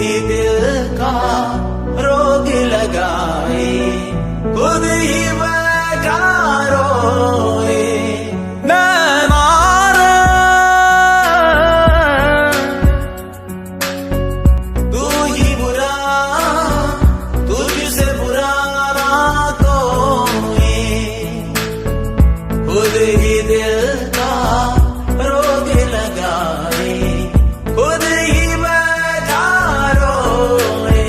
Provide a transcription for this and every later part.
ही दिल का रोग लगाए, खुद ही बैठा रोए। तू ही बुरा, तुझसे बुरा ना कोई, खुद ही दिल का रोग लगाए, खुद ही बैठा रोए।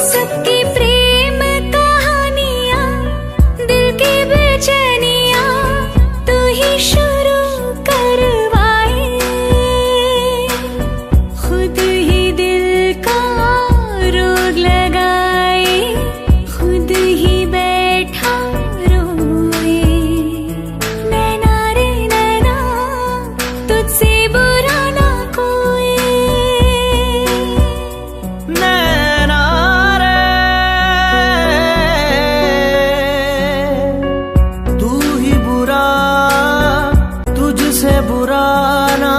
सबकी प्रेम कहानियां, दिल की बेचैनियां तू ही शुरू करवाए, खुद ही दिल का रोग लगाए, खुद ही बैठा रोए। नैना रे नैना, तुझसे बुरा ना कोई। नैना रे, तू ही बुरा, तुझसे बुरा ना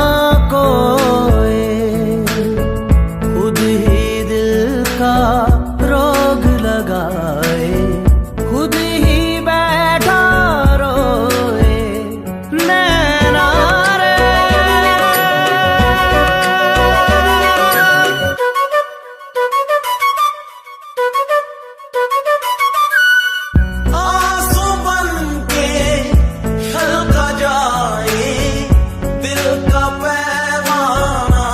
कोई, खुद ही दिल का रोग लगाए, खुद ही बैठा रोए। नैना रे, आंसू बनके छलका जाए दिल का पैमाना,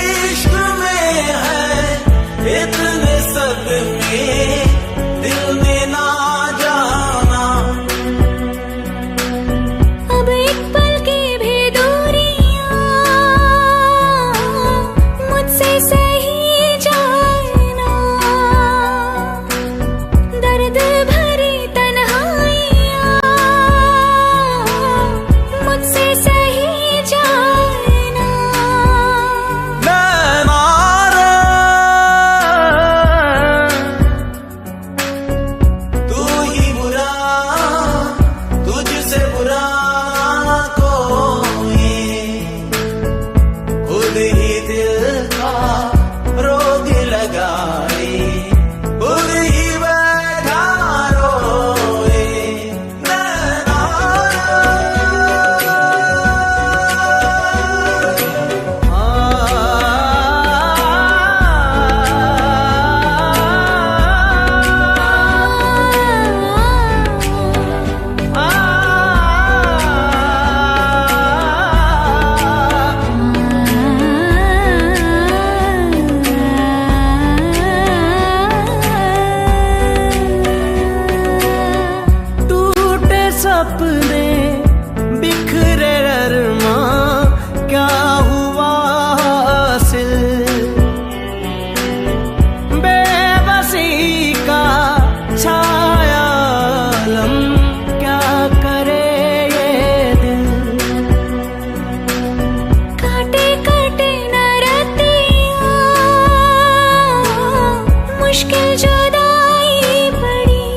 इश्क में है इतने सदमे दिल ने ना जाना। अब एक पल की भी दूरियां मुझसे सही जाना, दर्द भरी तन्हाइयां मुझसे सही जाना। नैना रे, तू ही बुरा, तुझसे बुरा कोई, खुद ही दिल का रोग लगाए, खुद ही बैठा रोए। टूटे सपने बिखरे अरमां, क्या हुआ हासिल, बेबसी का छाया आलम, क्या करे ये दिल। काटे काटे न रतियां, मुश्किल जुदाई पड़ी,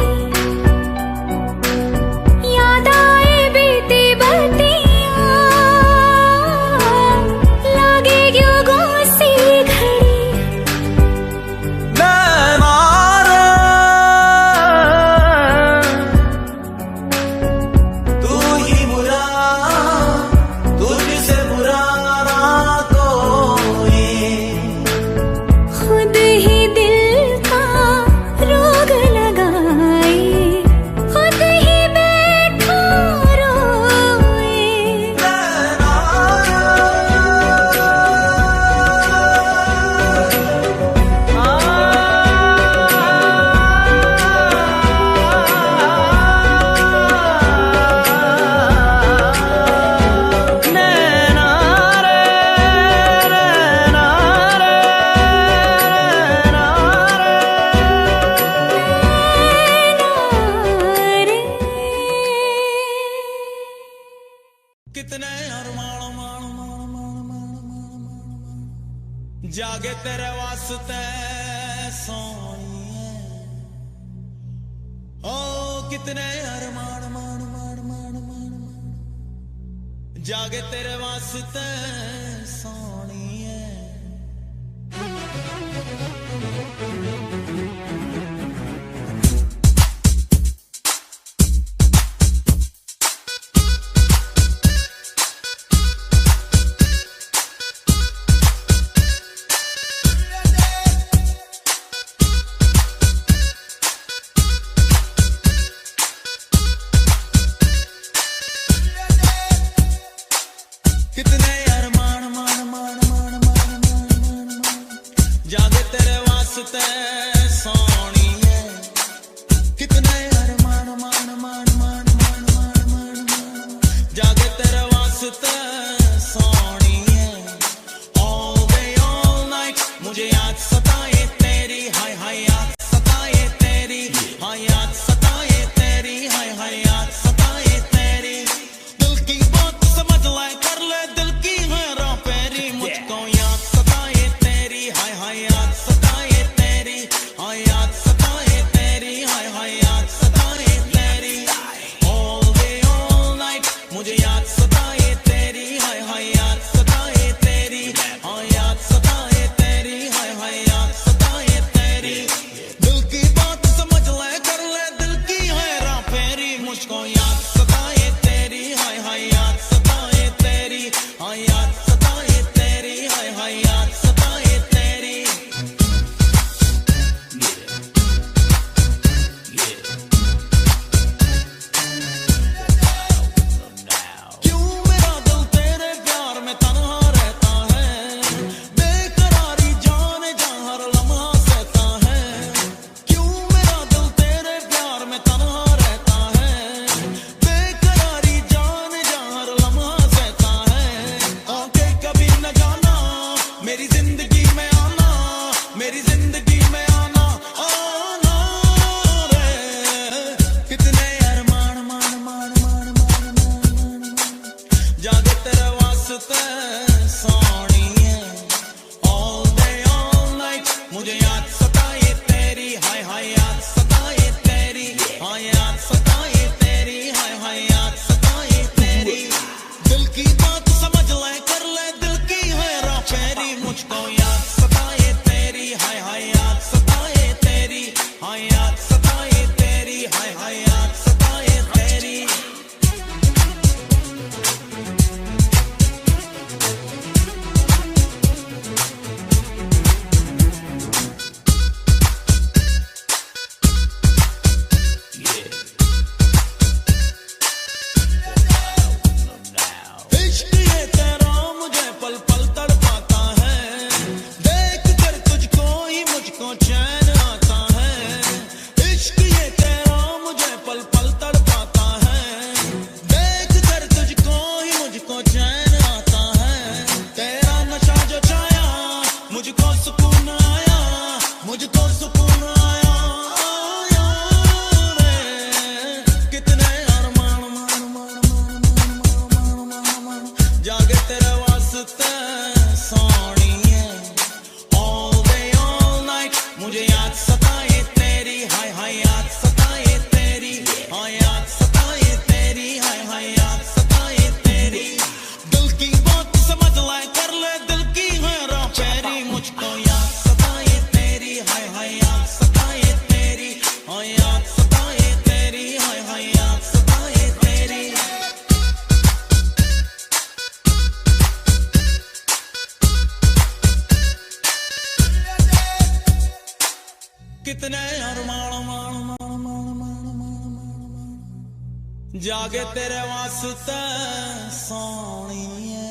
याद आए बीती बत्तियां, लागे क्यों गुस्सी घड़ी। नैना रे, तू ही बुरा, तुझसे बुरा ना कोई, खुद ही दिल का रोग लगाए, खुद ही बैठा रोए। नैना रे, नैना रे, नैना रे। कितने अरमान मान मान मान मान मान मान जागे तेरे वास्ते सोनिए, ओ कितने अरमान मान मान मान मान मान जागे तेरे वास्ते सोनिए कितने यार मान मान मान मान मान मान मान मान जागे तेरे वास्ते सोनिए कितने यार मान मान मान मान मान मान मान मान जागे तेरे वास्ते सोनिए all day all night मुझे याद सताए तेरी हाय हाय याद सताए तेरी हाय याद सताए तेरी हाय हाय याद सताए तेरी दिल की बात समझ ले कर ले दिल की है राह पेरी मुझको याद सताए तेरी हाय हाय याद सताए तेरी हाय याद सताए तेरी हाय हाय याद सताए तेरी all day all night मुझे याद सताए तेरी हाय हाय याद सताए तेरी हाय याद सताए तेरी हाय हाय याद सताए तेरी दिल की बात समझ ले कर ले दिल की है राह फेरी मुझको याद सताए तेरी हाय हाय याद सताए तेरी हाय याद सताए तेरी हाय हाय याद सताए तेरी क्यों मेरा दिल तेरे प्यार में तन्हा रहता है बेकरारी जाने जा हर लम्हा सहता है क्यों मेरा दिल तेरे प्यार में तन्हा रहता है बेकरारी जाने जा हर लम्हा सहता है आके कभी न जाना मेरी जिंदगी में आना मेरी जिंदगी में आना आना रे कितने यार मान मान मान मान मान मान मान जागे तेरे वास्ते सोनिए all day all night मुझे याद सताए तेरी हाय हाय याद सताए तेरी हाय याद सताए तेरी हाय हाय याद सताए तेरी दिल की बात समझ ले कर ले दिल की है राह फेरी मुझको याद सताए तेरी हाय हाय याद सताए तेरी हाय याद सताए तेरी हाय हाय याद सताए तेरी इश्क ये तेरा मुझे पल पल तड़पाता है देख कर तुझको ही मुझको चैन आता है इश्क ये तेरा मुझे पल पल तड़पाता है देख कर तुझको ही मुझको चैन आता है तेरा नशा जो छाया मुझको सुकून आया मुझको सुकून आया आया रे कितने अरमान मान मान मान मान मान मान मान जागे तेरे वास्ते सोनिए all day all night मुझे याद सताए तेरी हाय हाय याद सताए तेरी हाय याद सताए तेरी हाय हाय याद सताए तेरी दिल की बात समझ ले कर ले दिल की है राह फेरी मुझको याद सताए तेरी हाय हाय याद सताए तेरी हाय याद सताए तेरी हाय हाय याद सताए तेरी कितने अरमान मान मान मान मान मान मान जागे तेरे वास्ते सोनिए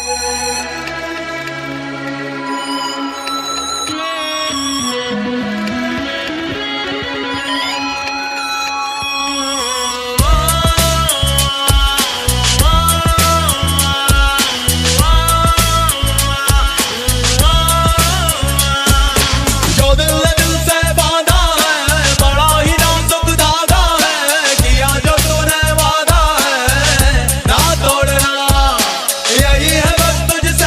जो दिल ने दिल से बांधा है, बड़ा ही नाजुक धागा है, किया जो तूने वादा है ना तोड़ना, यही है बस तुझसे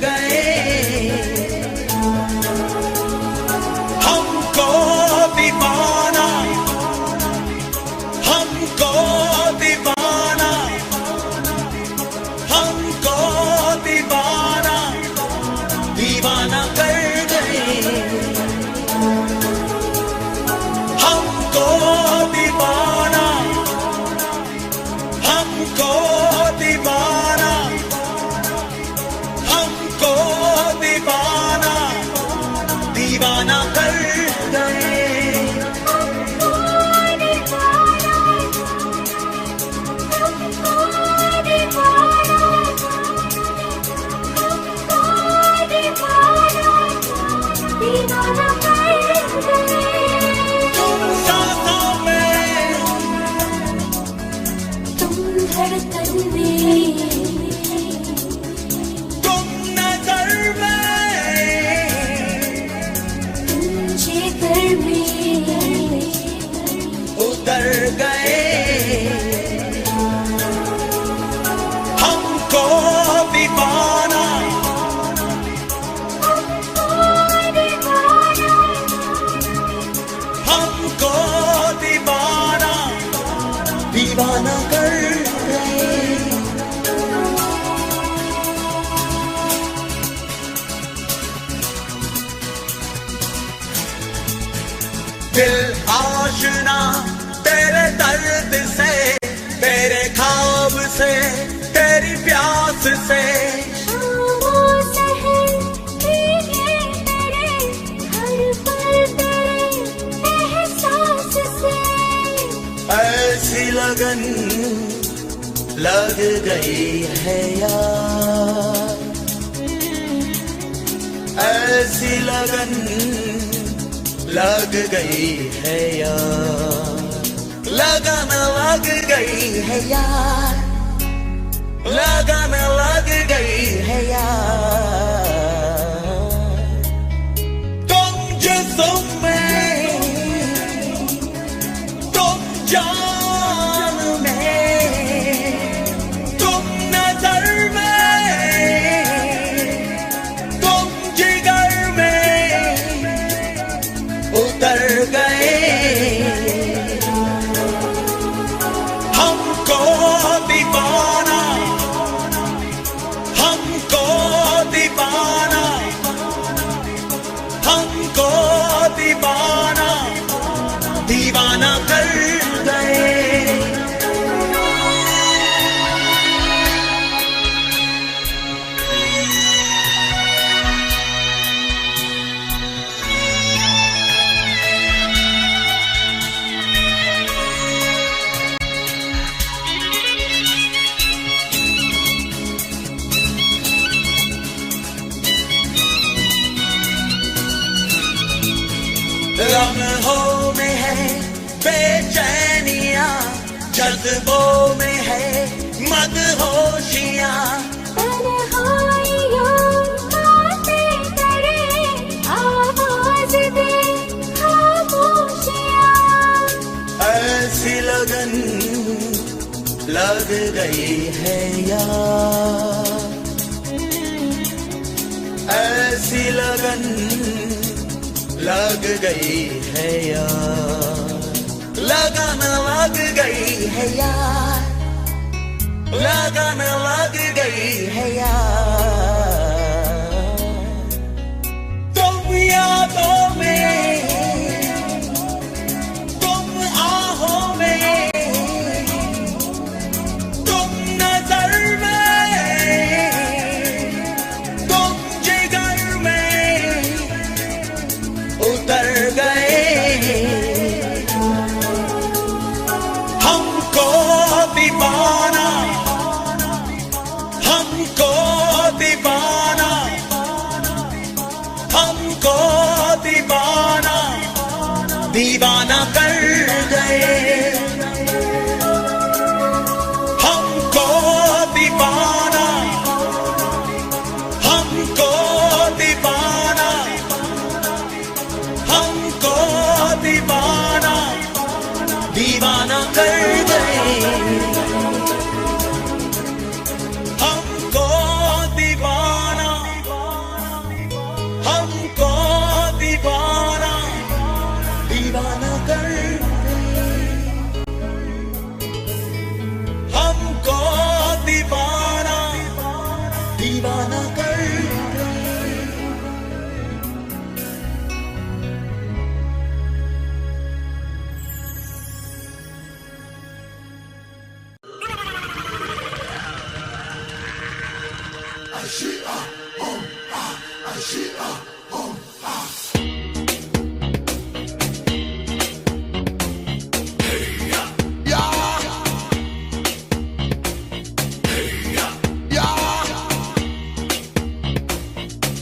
गए हमको दीवाना हमको दीवाना हमको दीवाना दीवाना कर गए हमको दीवाना हमको दीवाना हमको दीवाना दीवाना कर गए तुम सांसों में तुम धड़कन में तुम नजर में तुम जिगर में उतर गए हमको दीवाना हमको दीवाना दीवाना कर गए दिल आशना तेरे दर्द से तेरे ख्वाब से तेरी प्यास से शामों सहर भीगे तेरे हर पल तेरे एहसास से ऐसी लगन लग गई है यार ऐसी लगन लग गई है यार लगन लग गई है यार लगन लग गई है यार तुम जिस्म में तुम जान में तुम नजर में तुम जिगर में उतर गए हमको दीवाना हमको दीवाना हमको दीवाना दीवाना कर गए लम्हों में है बेचैनियां जज्बों में है मदहोशियां तन्हाइयों बातें करे आवाज दे खामोशियां ऐसी लगन लग गई है यार ऐसी लगन लग गई है यार लगन लग गई है यार लगन लग गई है यार तुम यादों में तुम आहों में तुम नजर में तुम जिगर में उतर गए हमको दीवाना हमको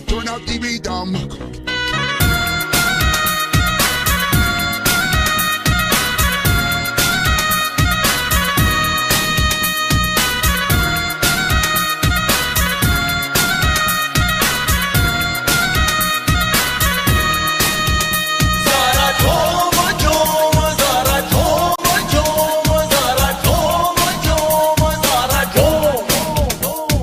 Turn out the rhythm. Zara jom jom, zara jom jom, zara jom jom, zara jom.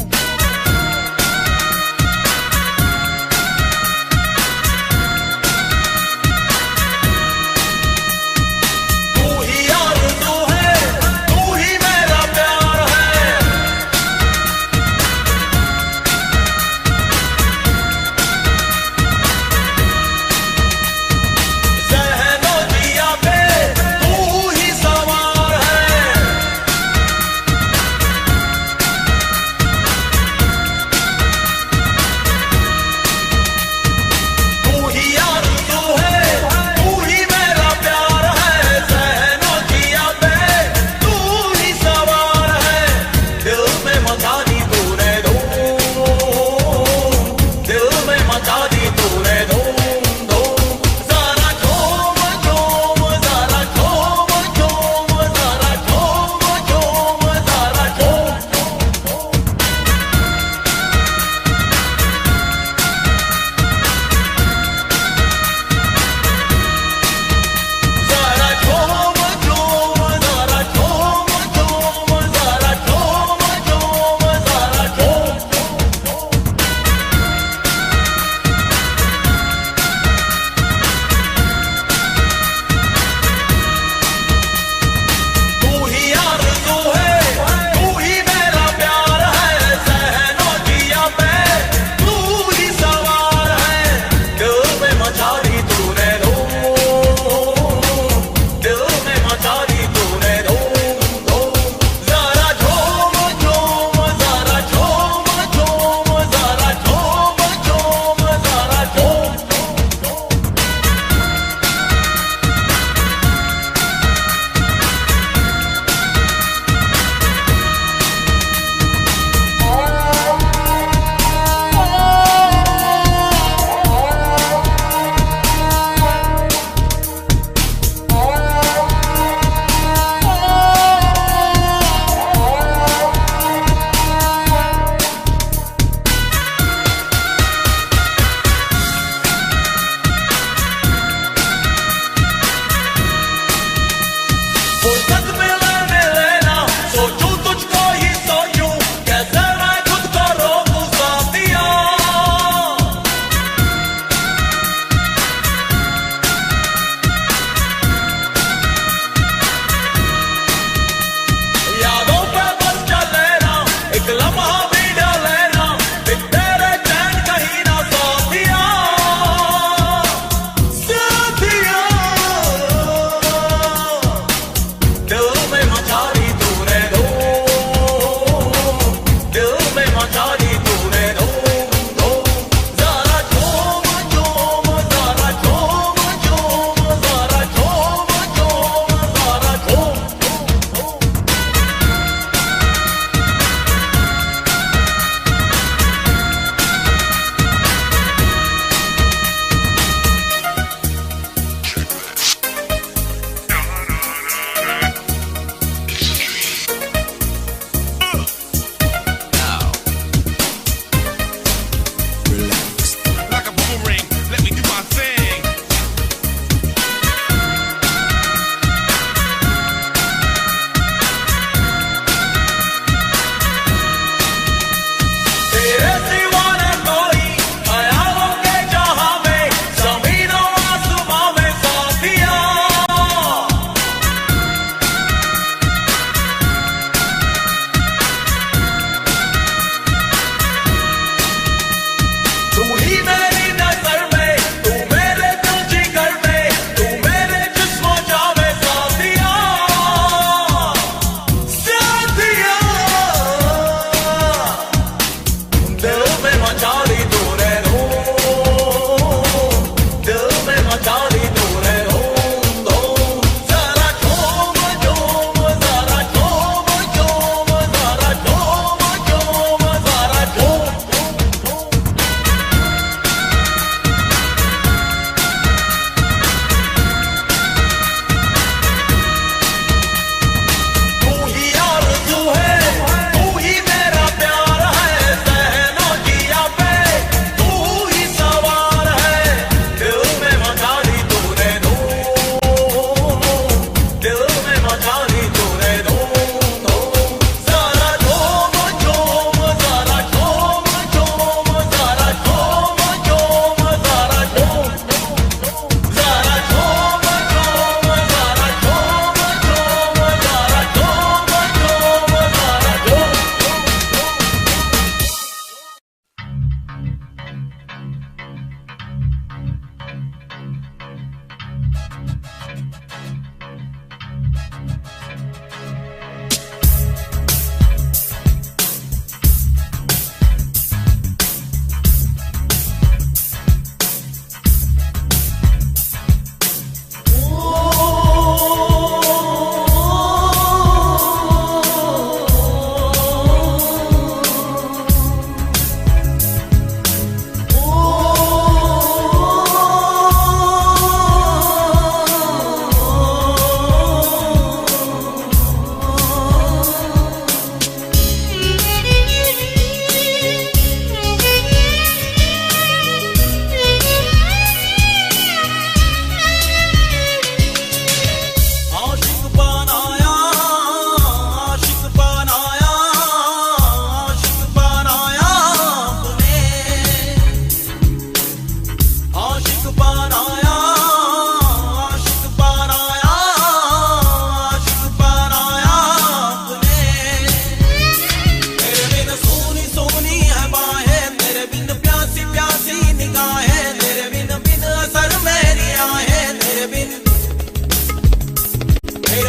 प्यासी प्यासी निगाहें, तेरे बिन बिन असर मेरी आहें, तेरे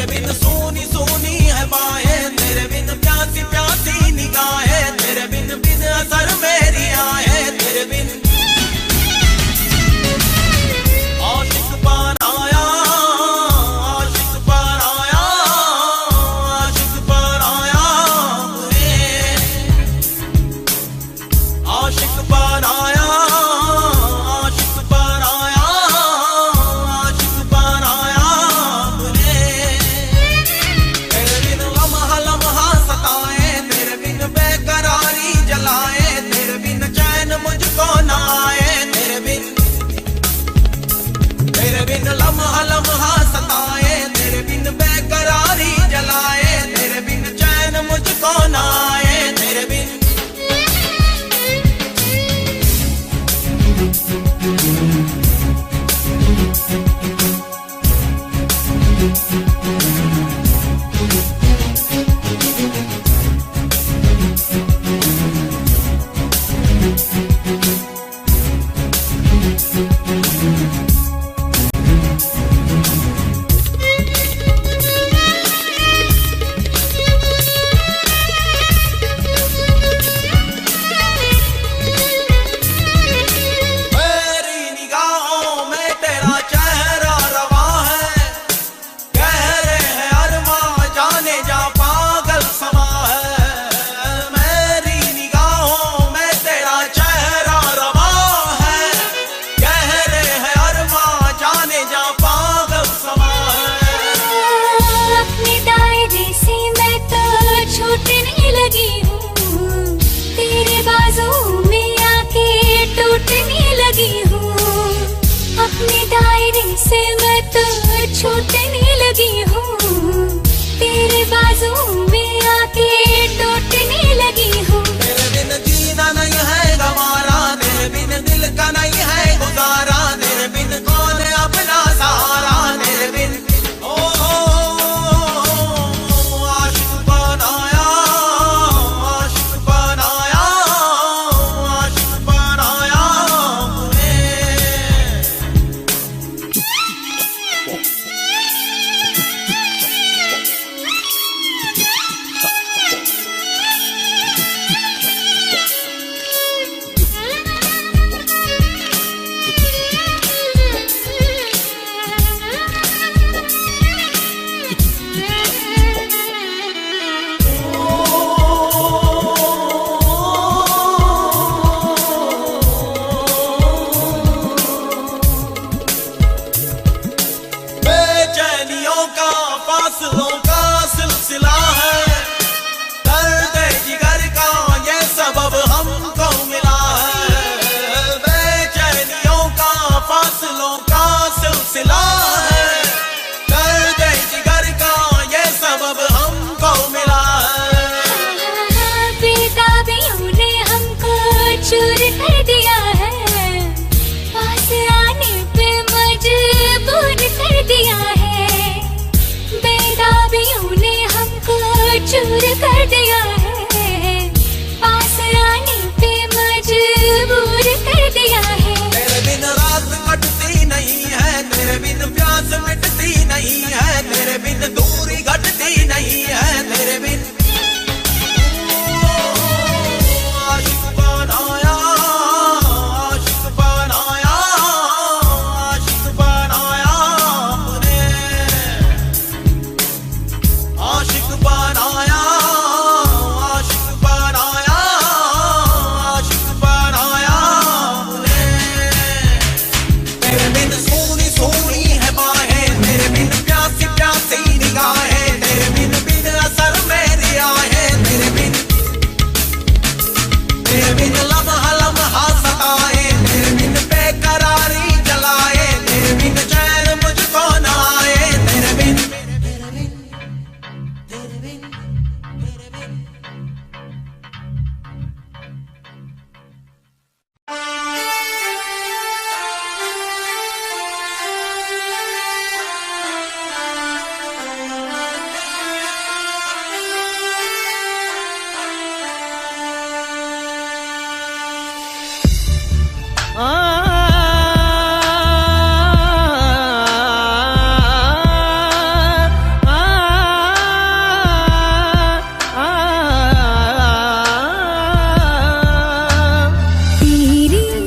बिन सूनी सूनी है बाहें, तेरे बिन प्यासी प्यासी निगाहें, तेरे बिन बिन असर मेरी आहें, तेरे बिन आशिक पार आया, आशिक पार आया, आशिक पार आया रे, आशिक पार आया, आशिक पार आया, आशिक पार आया रे। तेरे बिन लम्हा लम्हा सताए, तेरे बिन बेकरारी जलाए, तेरे बिन चैन मुझको ना आए, तेरे बिन लम्हा लम्हा सताए, तेरे बिन बेकरारी जलाए, तेरे बिन चैन मुझको ना आए, तेरे बिन छूटने लगी हूँ, तेरे बाजू में आके टूटने लगी हूँ। अपने दायरे से मैं तो छूटने लगी हूँ, तेरे बाजू में आके टूटने लगी हूँ। तेरे बिन जीना नहीं है गवारा, तेरे बिन दिल का नहीं है गुजारा, तेरे बिन कौन अपना सहारा, तेरे बिन फासलों का सिलसिला है, दर्द जिगर का ये सबब हमको मिला है। बेचैनियों का फासलों का सिलसिला है, दर्द जिगर का ये सबब हमको मिला है। बेताबियों ने हमको चूर कर दिया है, पास आने पे मजबूर कर दिया है। बेताबियों ने हमको चूर कर दिया है, पास आने पे मजबूर कर दिया है। तेरे बिन रात कटती नहीं है, तेरे बिन प्यास तेरी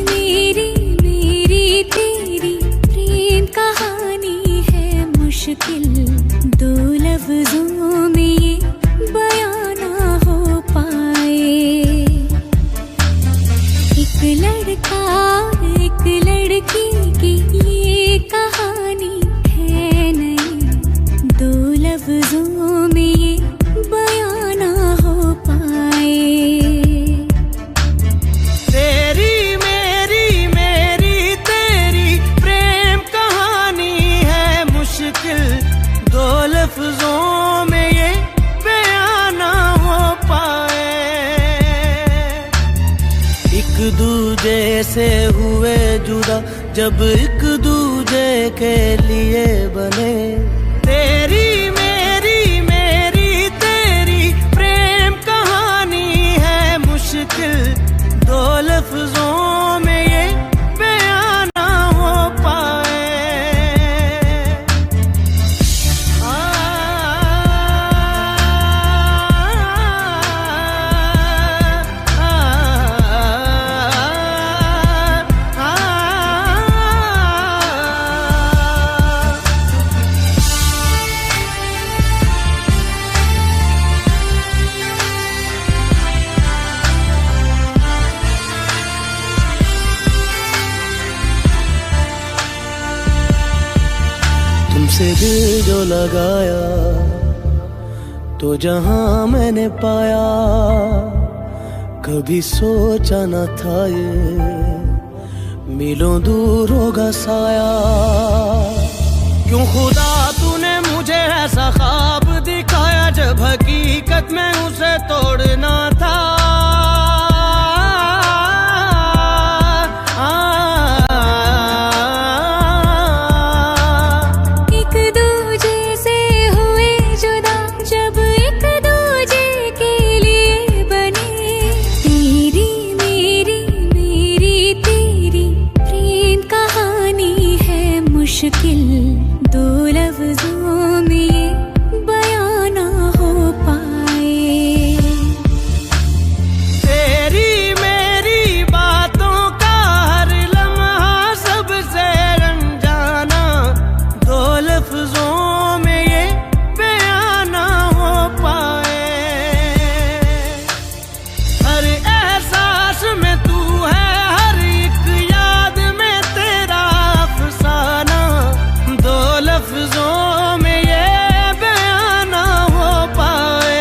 मेरी मेरी तेरी प्रेम कहानी है मुश्किल, दो लफ्जों में ये बयां ना हो पाए। एक लड़का एक लड़की की ये कहानी है नहीं, दो लफ्जों में ये बयां ना हो पाए। तेरी मेरी मेरी तेरी प्रेम कहानी है मुश्किल, दो लफ्जों में ये बयां ना हो पाए। एक दूजे से हुए जुदा जब एक दूजे के लिए बने। तेरी मेरी मेरी तेरी प्रेम कहानी है मुश्किल, दो लफ्जों में ये बयां ना हो पाए। तुमसे दिल जो लगाया तो जहां मैंने पाया, कभी सोचा न था ये मीलों दूर होगा साया। क्यों खुदा तूने मुझे ऐसा ख्वाब दिखाया जब हकीकत में उसे तोड़ना था। एक दूजे से हुए जुदा जब एक दूजे के लिए बने। तेरी मेरी मेरी तेरी प्रेम कहानी है मुश्किल, दो लफ्जों में ये बयां ना हो पाए। तेरी मेरी बातों का हर लम्हा सबसे अनजाना, दो लफ्जों में ये बयां ना हो पाए। हर एहसास में तू है, हर एक याद में तेरा अफसाना, दो लफ्जों में ये बयां ना हो पाए।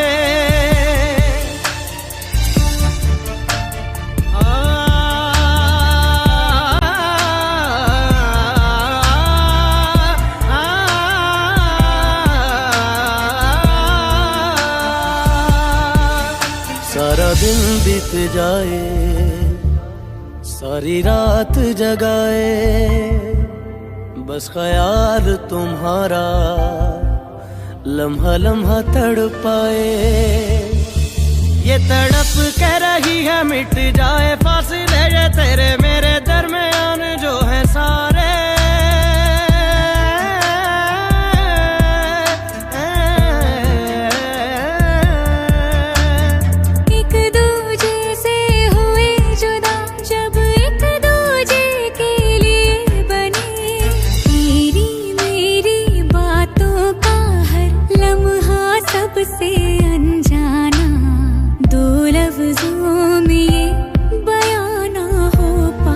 सारा दिन बीत जाए, सारी रात जगाए, बस ख्याल तुम्हारा लम्हा लम्हा तड़पाए। ये तड़प कह रही है मिट जाए फासले ये तेरे मेरे दरमियान जो है सारे। एक दूजे से हुए जुदा जब एक दूजे के लिए बने। तेरी मेरी बातों का हर लम्हा सबसे अनजाना, दो लफ्जों में ये बयां ना हो पाए।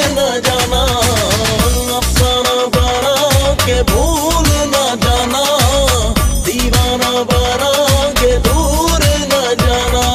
न जाना, अफसाना बना के भूल न जाना, दीवाना बना के दूर न जाना।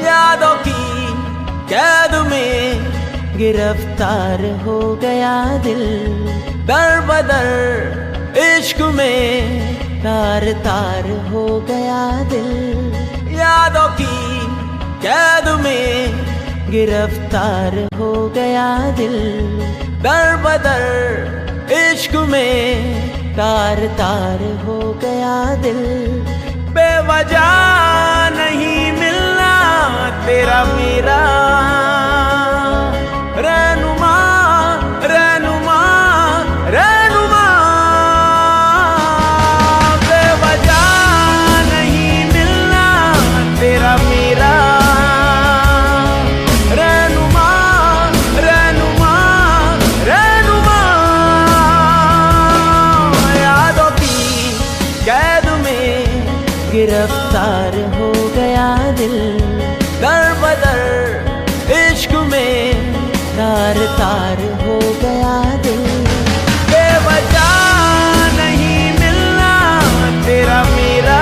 यादों की कैद में गिरफ्तार हो गया दिल, दर बदर इश्क में तार तार हो गया दिल। यादों की कैद में गिरफ्तार हो गया दिल, दर बदर इश्क में तार तार हो गया दिल। बेवजह नहीं मिलना तेरा मेरा रहनुमा रहनुमा रहनुमा। बेवजह नहीं मिलना तेरा मेरा रहनुमा रहनुमा रहनुमा। यादों की कैद में गिरफ्तार हो गया दिल, दर बदर इश्क में तार तार हो गया दिल। बेवजह नहीं मिलना तेरा मेरा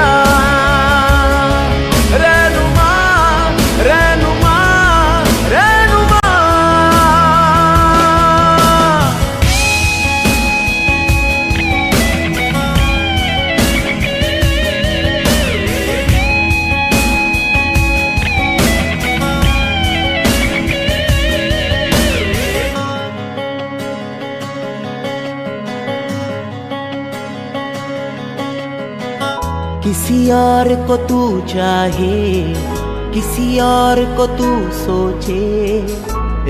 रहनुमा रहनुमा रहनुमा। किसी और को तू चाहे, किसी और को तू सोचे,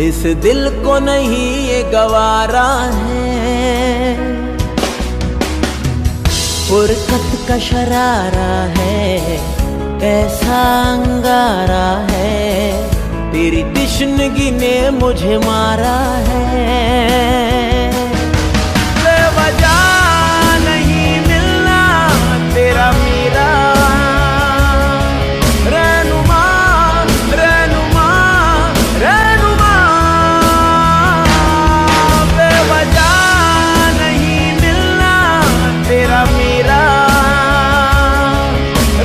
इस दिल को नहीं ये गवारा है। फुरकत का शरारा है, ऐसा अंगारा है, तेरी तिश्नगी ने मुझे मारा है। बेवजह नहीं मिलना तेरा मेरा रहनुमा रहनुमा रहनुमा। बेवजह नहीं मिलना तेरा मेरा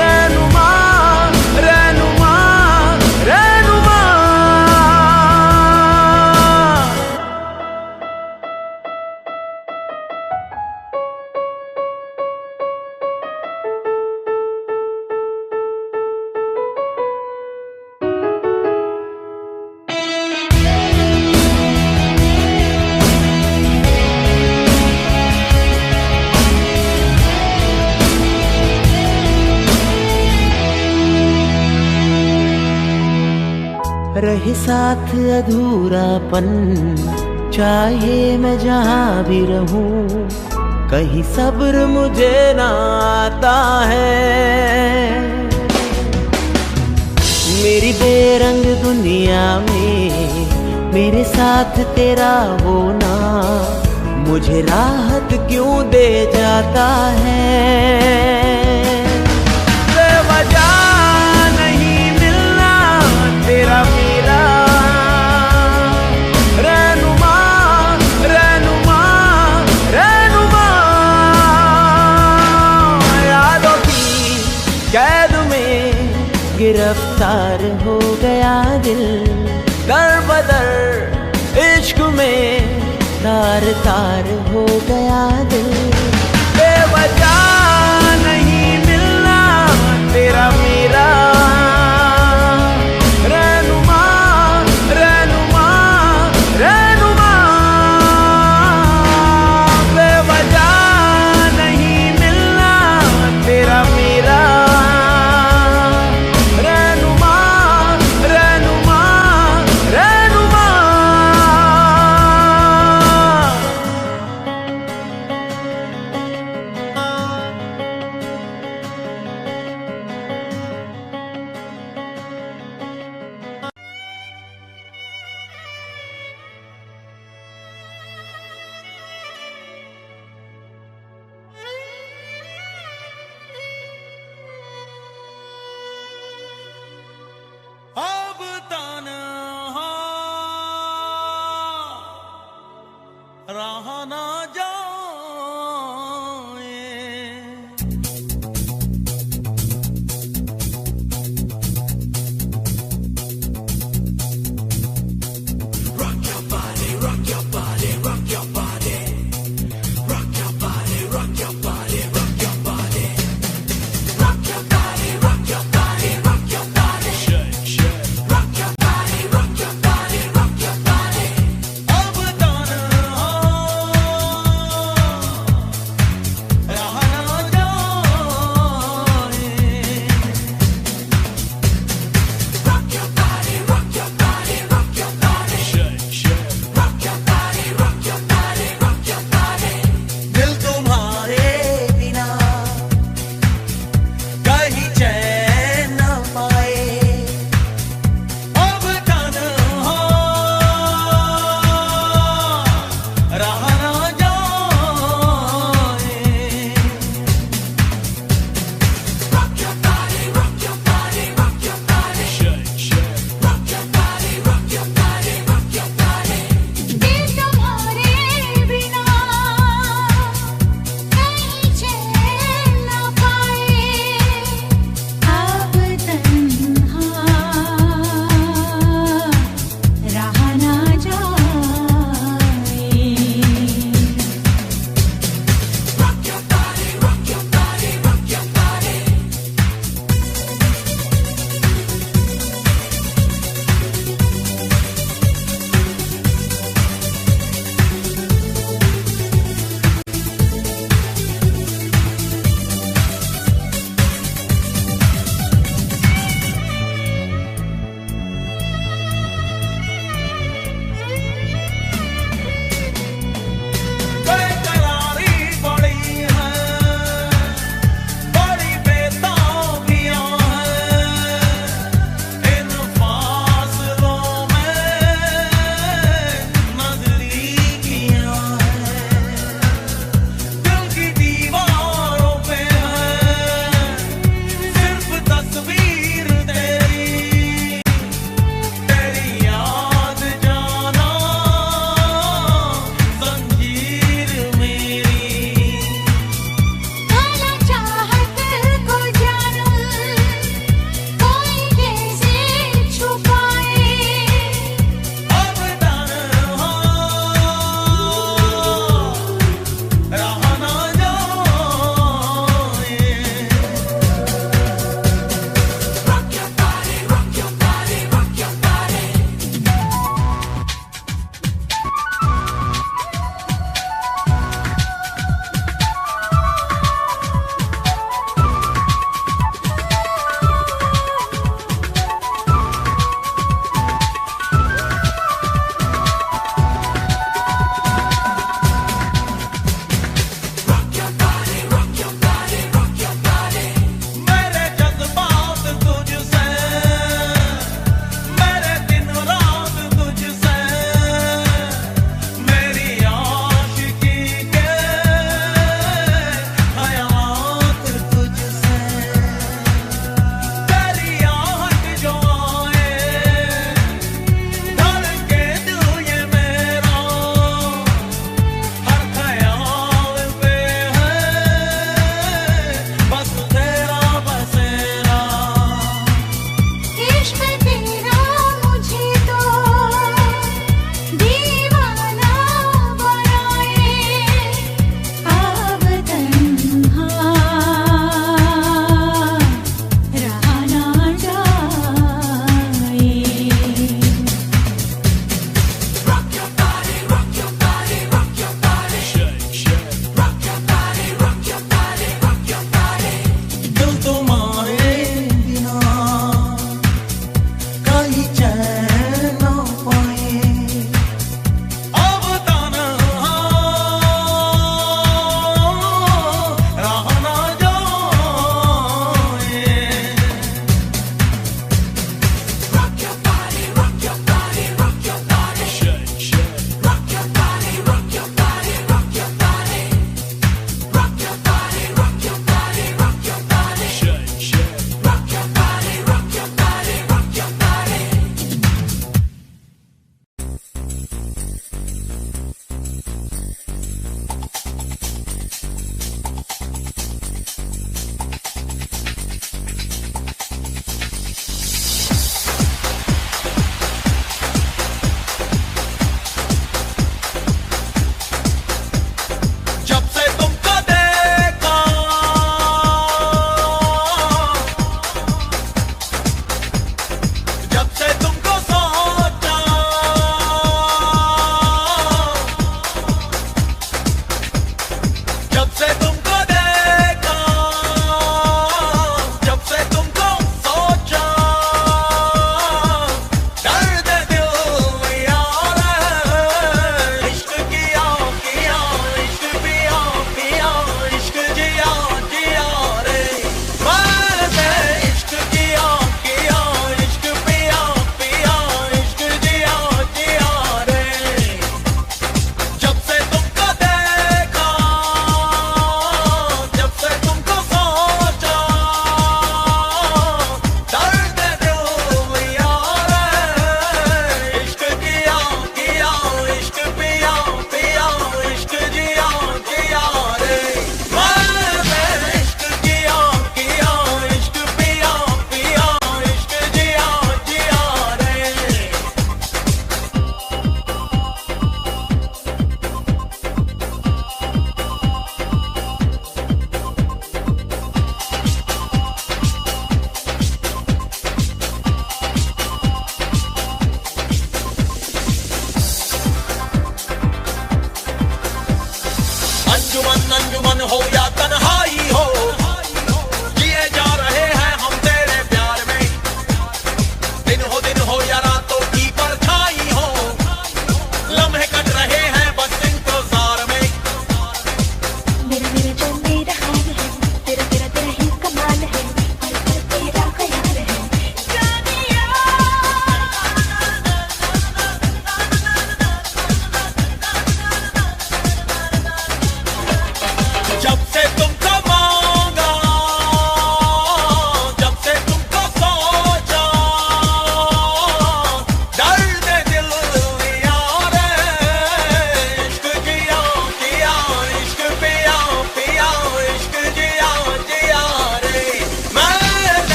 रहनुमा रहनुमा रहनुमा। रहे साथ अधूरापन, चाहे मैं जहाँ भी रहूं, कहीं सब्र मुझे ना आता है। मेरी बेरंग दुनिया में मेरे साथ तेरा होना मुझे राहत क्यों दे जाता है। बेवजह नहीं मिलना तेरा मेरा रहनुमा रहनुमा रहनुमा। यादों की कैद में गिरफ्तार हो गया दिल, दर बदर इश्क में तार तार हो गया दिल। बेवजह नहीं मिलना तेरा मेरा रहनुमा रहनुमा रहनुमा। रहा ना जाए। Rock your body, rock your body, rock your body. Rock your body, rock your body, rock your body. Rock your body, rock your body, rock your body. Shake, shake. Rock your body, rock your body, rock your body. अब तन्हा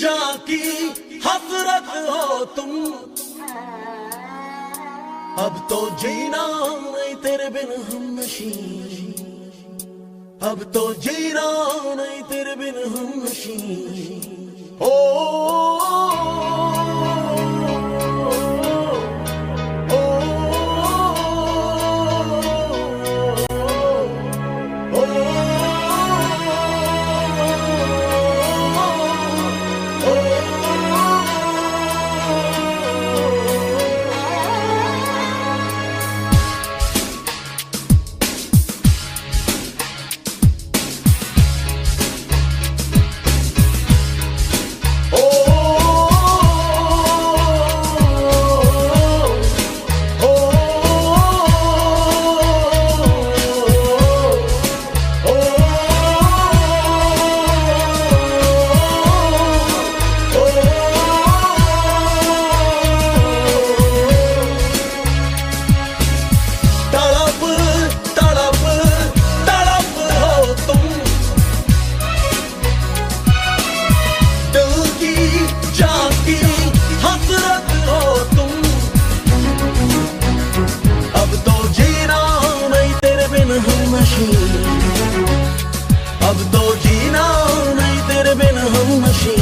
जाकी हसरत हो तुम, अब तो जीना नहीं तेरे बिन हमनशी, अब तो जीना नहीं तेरे बिन हमनशी। अब तो जीना नहीं तेरे बिन हमनशी।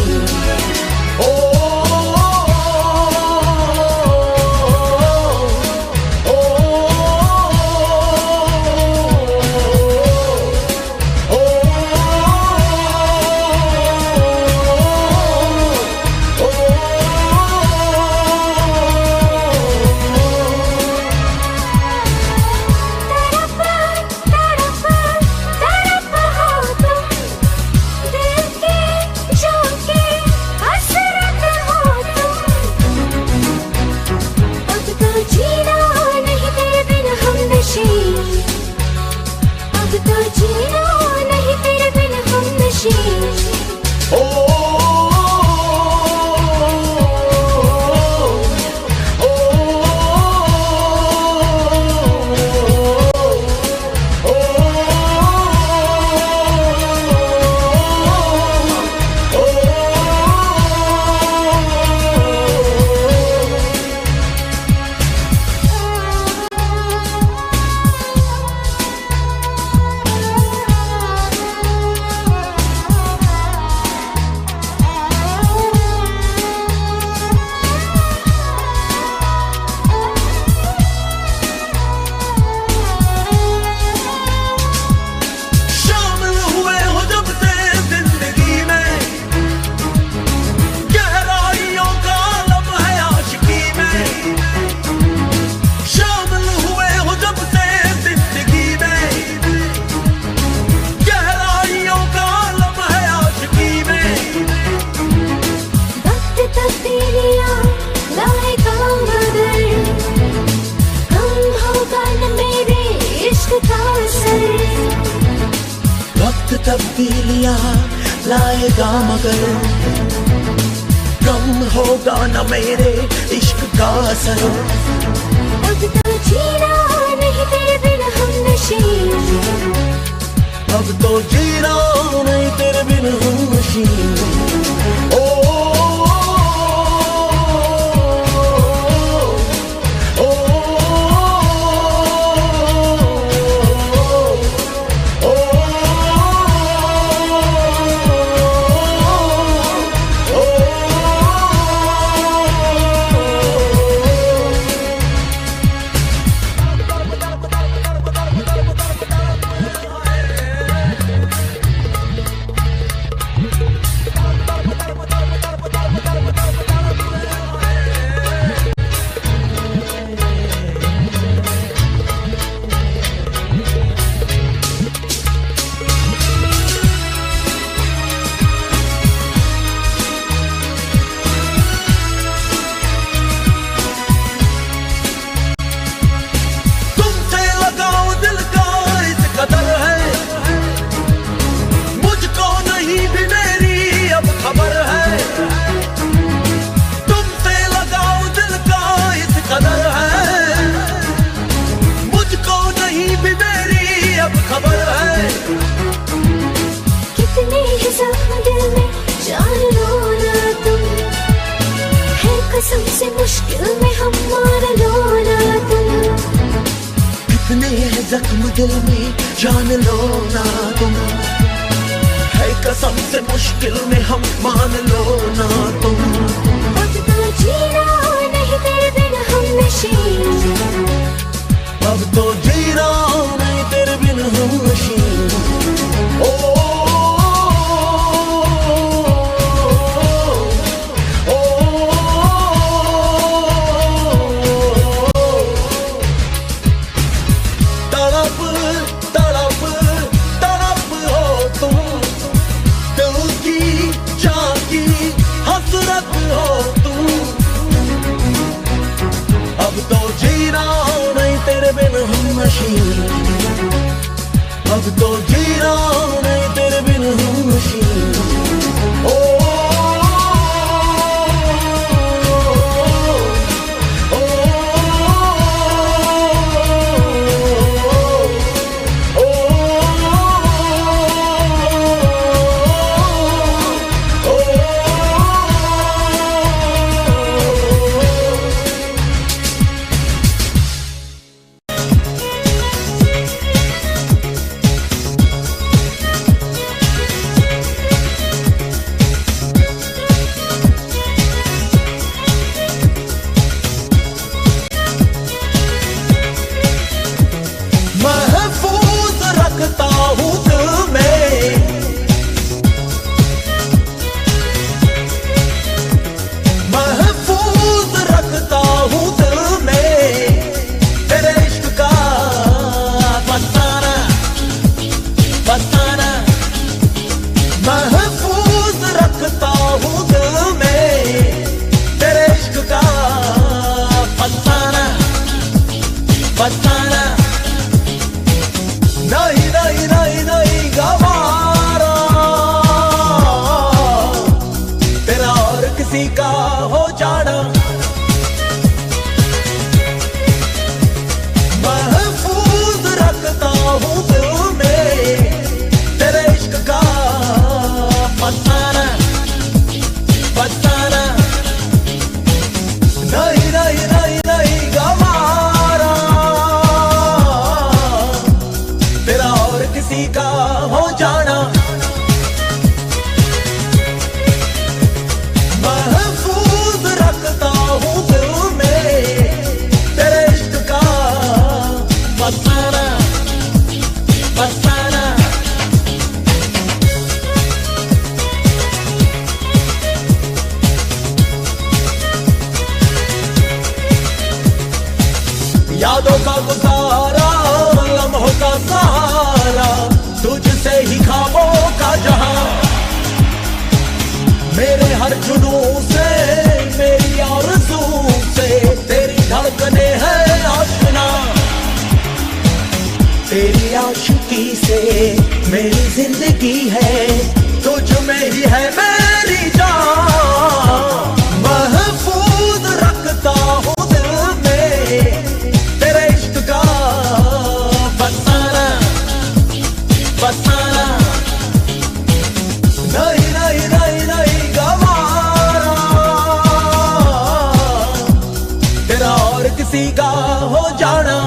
वक्त तब्दीलियां लाएगा मगर कम होगा न मेरे इश्क का असर। अब तो जीना नहीं तेरे बिन हमनशी, अब तो जीना नहीं तेरे बिन हमनशी। जख्म दिल में जान लो ना तुम, है कसम से मुश्किल में हम मान लो ना तुम। अब तो जीना नहीं तेरे बिन हम नशीन, अब तो जीना नहीं तेरे बिन हम नशीन। ओ तड़प तड़प तड़प हो तुम, दिल की जान की हसरत हो तुम। अब तो जीना नहीं तेरे बिन हम नशीन, अब तो जीना नहीं तेरे बिन हम नशीन। ओ महफूज रखता हूँ दिल में, महफूज रखता हूँ दिल में तेरे इश्क का फसाना फसाना। महफूज रखता हूँ दिल में तेरे इश्क का फसाना फसाना। नहीं नहीं नहीं नहीं गवारा तेरा और किसी का हो जाना। महफूज रखता हूँ दिल में तेरे इश्क का फसाना फसाना। नहीं नहीं नहीं नहीं गवारा तेरा और किसी का हो जाना। महफूज रखता हूँ दिल में तेरे इश्क का फसाना फसाना। यादों का गुजारा लम्हों का सहारा, तुझसे ही ख्वाबों का जहां। मेरे हर जुनून से मेरी आरज़ू से तेरी धड़कने हैं आशना। तेरी आशिकी से मेरी जिंदगी है, तुझ में ही है मेरी जान। महफूज रखता हूँ दिल में तेरे इश्क का फसाना फसाना। नहीं नहीं नहीं नहीं गवारा तेरा और किसी का हो जाना।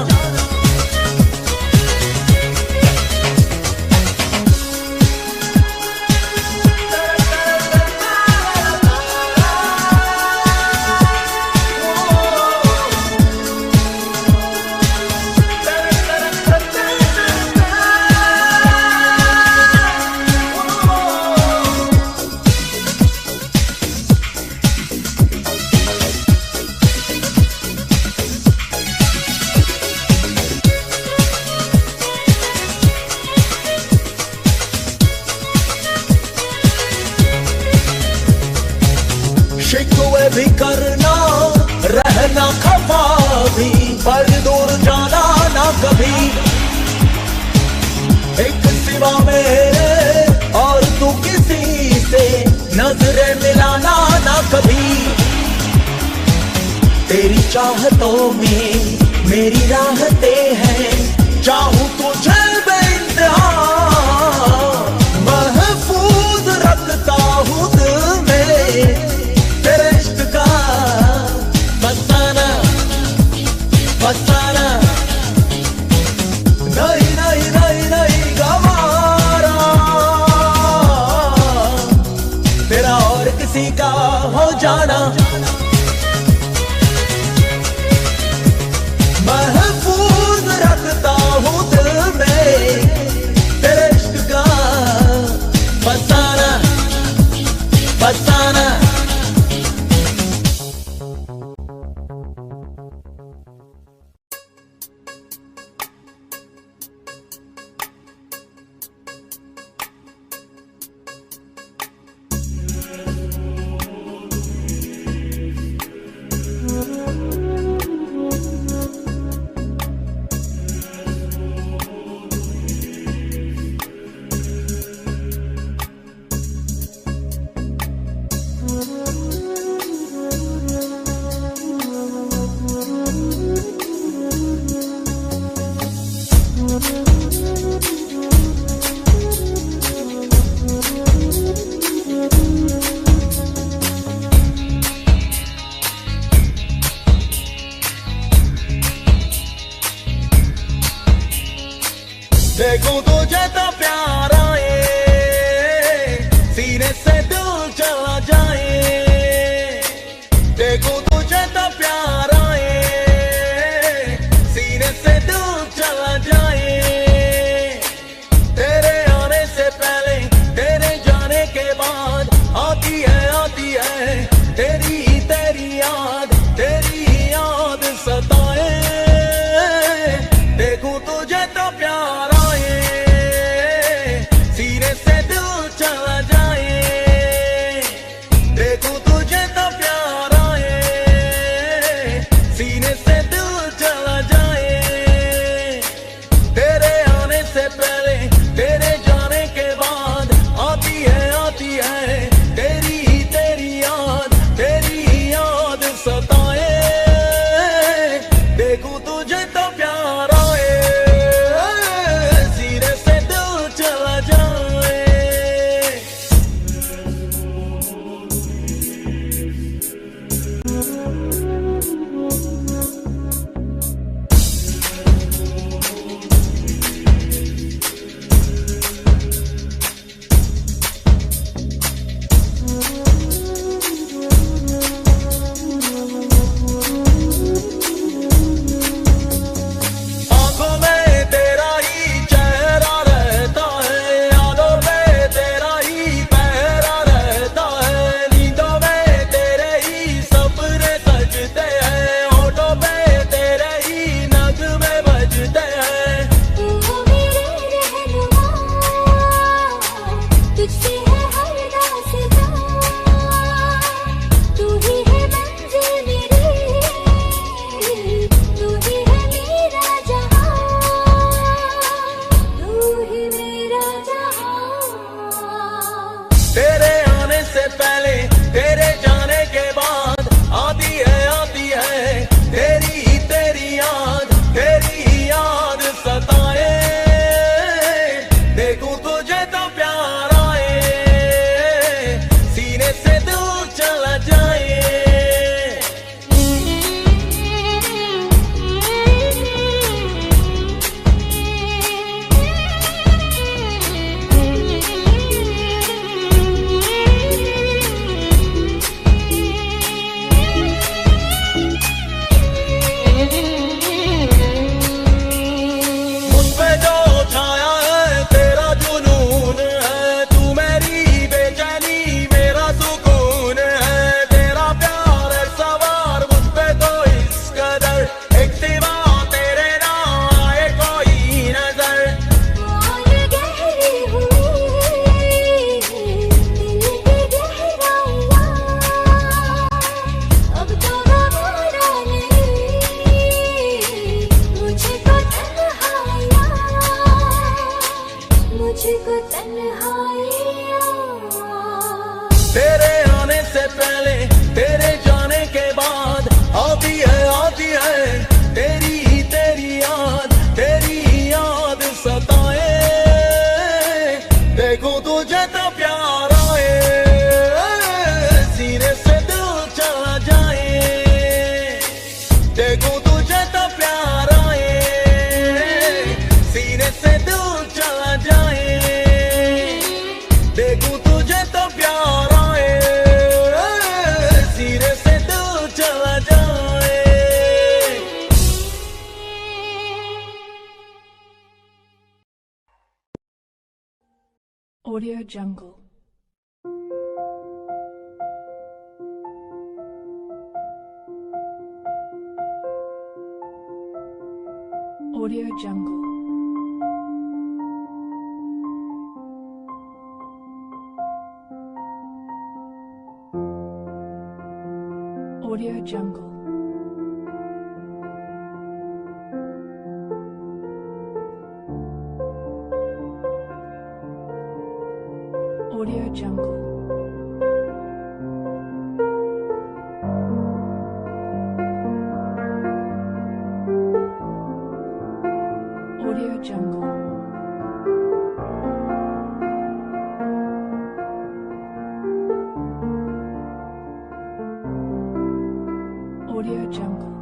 शिकवे भी करना रहना खफा भी, पर दूर जाना ना कभी। एक सिवा मेरे और तू किसी से नजरें मिलाना ना कभी। तेरी चाहतों में मेरी राहतें हैं, चाहूं तुझे बेइंतहा। महफूज रखता हूँ दिल में तेरे इश्क का फसाना फसाना। किसी का हो जाना महफूज रखता हूँ दिल में तेरे इश्क का फसाना फसाना। देखूं तुझे तो प्यार आए सीने से दिल चला जाए देखूं तुझे तो प्यार आए सीने से दिल चला जाए तेरे आने से पहले तेरे जाने के बाद आती है तेरी याद सताए देखूं तुझे तो प्यार तेरे आने से पहले तेरे जाने के बाद आती है तेरी याद सताए देखो तुझे तो प्यार आए सीने से दिल चला जाए देखो तुझे तो प्यार आए सीने से दिल चला जाए देखो तुझे तो प्यार आए Audio Jungle. Audio Jungle. Audio Jungle. Audio Jungle. Audio Jungle. Audio Jungle.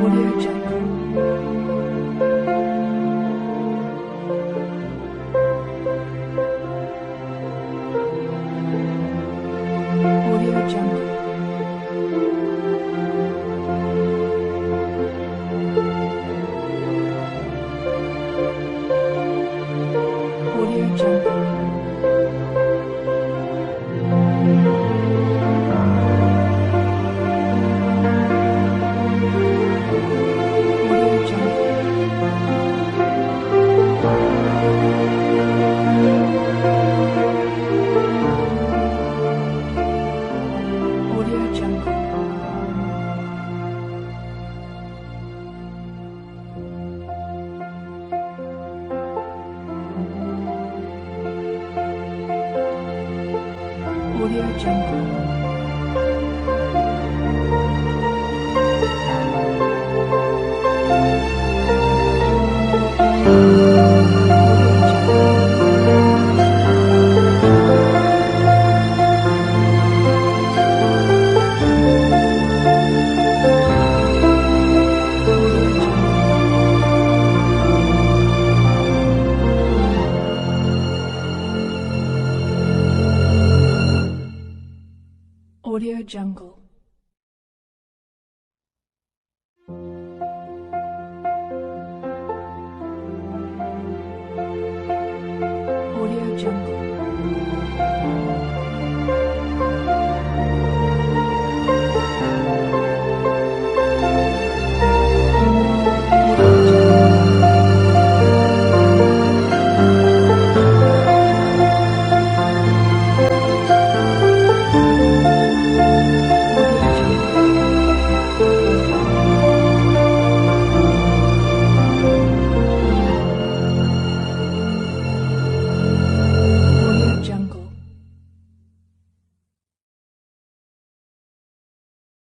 Audio Jungle. Audio Jungle. Audio Jungle. Audio Jungle. Audio Jungle. Audio Jungle. Audio Jungle. Audio Jungle.